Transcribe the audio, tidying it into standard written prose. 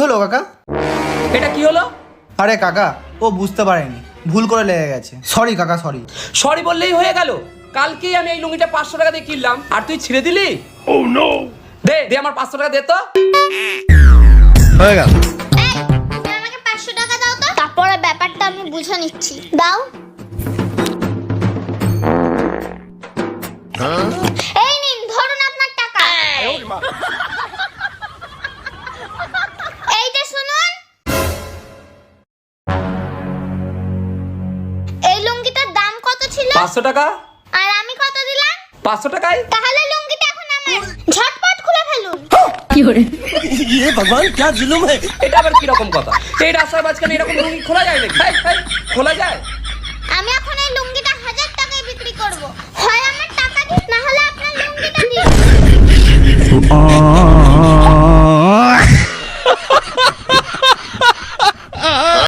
হলো কাকা? এটা কি হলো? আরে কাকা, ও বুঝতে পারেনি, ভুল করে লেগে গেছে। সরি কাকা, সরি। সরি বললেই হয়ে গেল? কালকেই আমি এই লুঙ্গিটা 500 টাকা দিয়ে কিনলাম আর তুই ছিঁড়ে দিলি। ও নো! দে দে আমার 500 টাকা দে তো। হয়ে গেল। তুমি আমাকে 500 টাকা দাও তো, তারপরে ব্যাপারটা আমি বুঝে নিচ্ছি। দাও। এই নিন, ধরুন আপনার টাকা। এইটা শুনুন, এই লুঙ্গিটার দাম কত ছিল? 500 টাকা। আর আমি কত দিলাম? 500 টাকাই। তাহলে লুঙ্গিটা এখন আমার, ঝটপট খুলে ফেলুন। ये भगवान क्या जुलुम है। এটা আবার কি রকম কথা? এই রাস্তার মাঝখানে এরকম লুঙ্গি খোলা যায় নাকি? খোলা যায়? আমি এখন এই লুঙ্গিটা 1000 টাকায় বিক্রি করব। হয় আমার টাকা দিন, না হলে আপনার লুঙ্গিটা দিন।